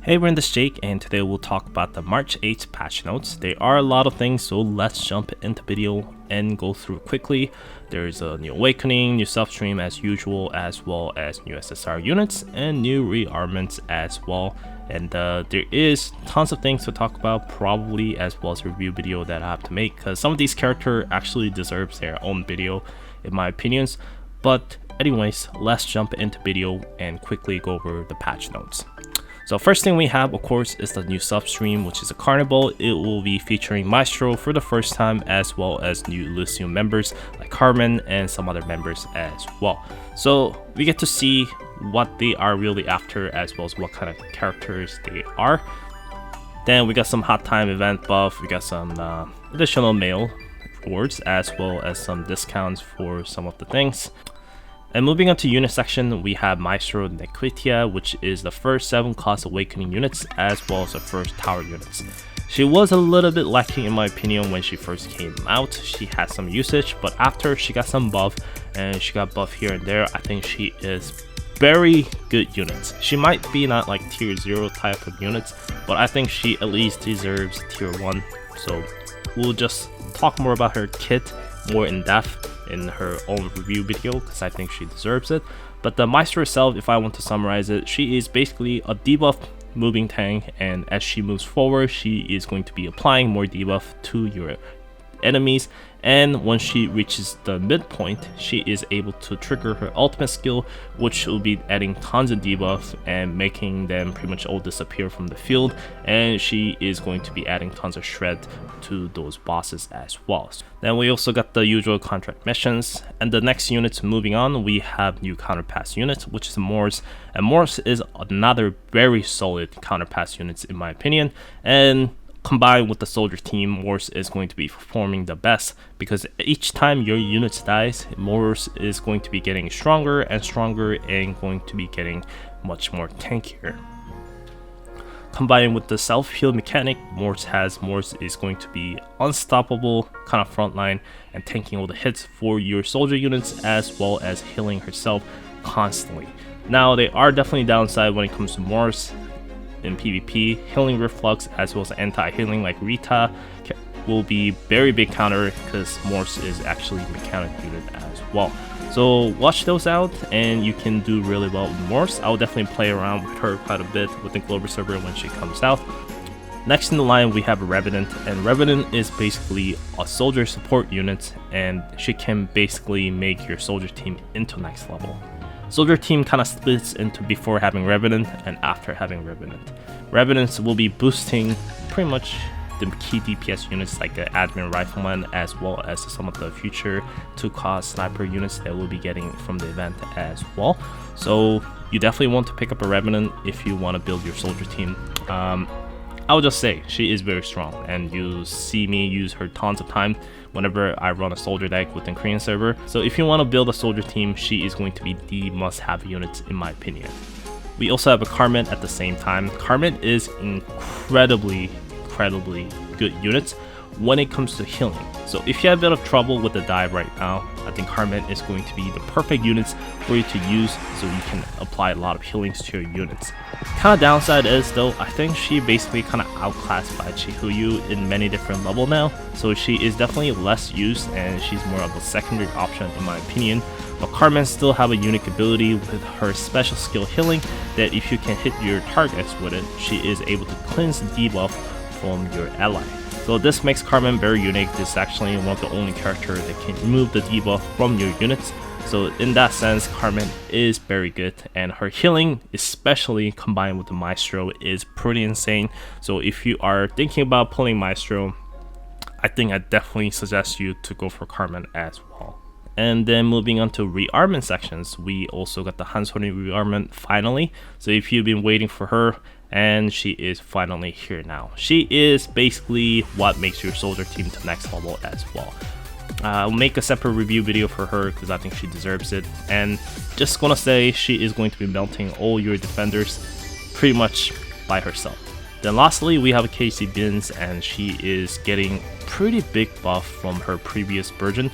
Hey, we're in this Jake, and today we'll talk about the March 8th patch notes. There are a lot of things, so let's jump into video and go through quickly. There's a new awakening, new self-stream as usual, as well as new SSR units and new rearmaments as well. And there is tons of things to talk about, probably, as well as a review video that I have to make, because some of these characters actually deserves their own video in my opinions. But anyways, let's jump into video and quickly go over the patch notes. So first thing we have, of course, is the new sub-stream, which is a carnival. It will be featuring Maestro for the first time, as well as new Lyceum members like Carmen and some other members as well. So we get to see what they are really after, as well as what kind of characters they are. Then we got some hot time event buff. We got some additional mail rewards, as well as some discounts for some of the things. And moving on to unit section, we have Maestro Nequitia, which is the first 7 class awakening units, as well as the first tower units. She was a little bit lacking in my opinion when she first came out. She had some usage, but after she got some buff and she got buff here and there, I think she is very good units. She might be not like tier 0 type of units, but I think she at least deserves tier 1. So we'll just talk more about her kit more in depth in her own review video, because I think she deserves it. But the Maestro itself, if I want to summarize it, she is basically a debuff moving tank, and as she moves forward, she is going to be applying more debuff to your enemies, and when she reaches the midpoint, she is able to trigger her ultimate skill, which will be adding tons of debuff and making them pretty much all disappear from the field, and she is going to be adding tons of shred to those bosses as well. Then we also got the usual contract missions, and the next units moving on, we have new counterpass units, which is Morse, and Morse is another very solid counterpass units in my opinion, and combined with the soldier team, Morse is going to be performing the best, because each time your units dies, Morse is going to be getting stronger and stronger and going to be getting much more tankier. Combined with the self-heal mechanic, Morse is going to be unstoppable kind of frontline and tanking all the hits for your soldier units, as well as healing herself constantly. Now, they are definitely downside when it comes to Morse. In PvP, healing reflux as well as anti-healing like Rita will be very big counter, because Morse is actually a mechanic unit as well. So watch those out and you can do really well with Morse. I'll definitely play around with her quite a bit with the global server when she comes out. Next in the line we have Revenant, and Revenant is basically a soldier support unit, and she can basically make your soldier team into next level. Soldier team kind of splits into before having Revenant and after having Revenant. Revenants will be boosting pretty much the key DPS units like the Admin Rifleman, as well as some of the future 2-cost sniper units that we'll be getting from the event as well. So you definitely want to pick up a Revenant if you want to build your soldier team. I'll just say she is very strong, and you see me use her tons of time whenever I run a soldier deck within Korean server. So if you want to build a soldier team, she is going to be the must-have unit in my opinion. We also have a Carmen at the same time. Carmen is incredibly good units when it comes to healing. So if you have a bit of trouble with the dive right now, I think Carmen is going to be the perfect units for you to use, so you can apply a lot of healings to your units. Kind of downside is though, I think she basically kind of outclassed by Chihuyu in many different levels now, so she is definitely less used and she's more of a secondary option in my opinion. But Carmen still have a unique ability with her special skill healing, that if you can hit your targets with it, she is able to cleanse the debuff from your ally. So this makes Carmen very unique. This is actually one of the only characters that can remove the debuff from your units. So in that sense, Carmen is very good, and her healing, especially combined with the Maestro, is pretty insane. So if you are thinking about pulling Maestro, I think I definitely suggest you to go for Carmen as well. And then moving on to rearmament sections, we also got the Hanson rearmament finally. So if you've been waiting for her, and she is finally here now. She is basically what makes your soldier team to next level as well. I'll make a separate review video for her because I think she deserves it, and just gonna say she is going to be melting all your defenders pretty much by herself. Then lastly we have a Casey Bins, and she is getting pretty big buff from her previous version.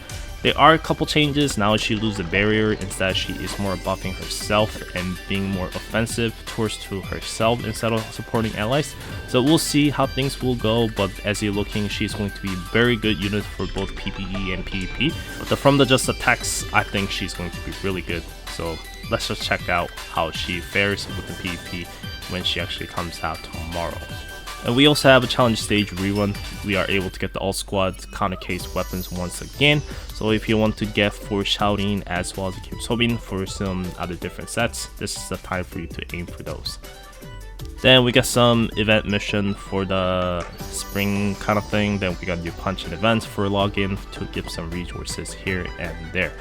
There are a couple changes. Now she loses the barrier. Instead, she is more buffing herself and being more offensive towards to herself instead of supporting allies. So we'll see how things will go, but as you're looking, she's going to be a very good unit for both PvE and PvP. But from the just attacks, I think she's going to be really good. So let's just check out how she fares with the PvP when she actually comes out tomorrow. And we also have a challenge stage rerun. We are able to get the all squad counter case weapons once again. So if you want to get for shouting as well as Kim Sobin for some other different sets, this is the time for you to aim for those. Then we got some event mission for the spring kind of thing. Then we got new punch and events for login to give some resources here and there.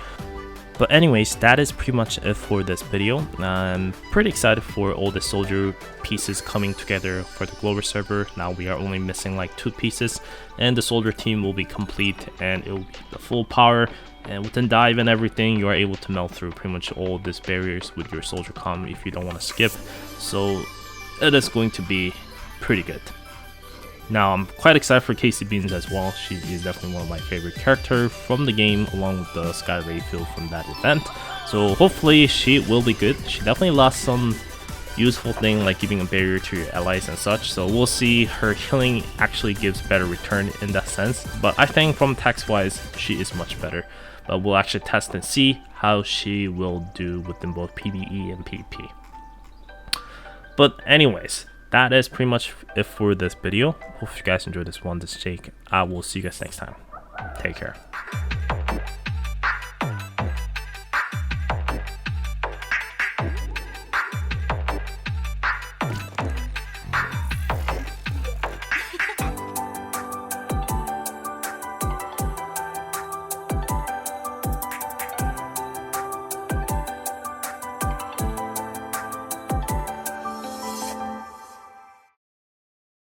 But anyways, that is pretty much it for this video. I'm pretty excited for all the soldier pieces coming together for the global server. Now we are only missing like 2 pieces and the soldier team will be complete and it will be the full power. And within dive and everything, you are able to melt through pretty much all these barriers with your soldier comm if you don't want to skip. So it is going to be pretty good. Now I'm quite excited for Casey Beans as well. She is definitely one of my favorite characters from the game, along with the Sky Rayfield from that event. So hopefully she will be good. She definitely lost some useful thing like giving a barrier to your allies and such. So we'll see, her healing actually gives better return in that sense. But I think from tax wise, she is much better. But we'll actually test and see how she will do within both PvE and PvP. But anyways, that is pretty much it for this video. Hope you guys enjoyed this one. This is Jake. I will see you guys next time. Take care.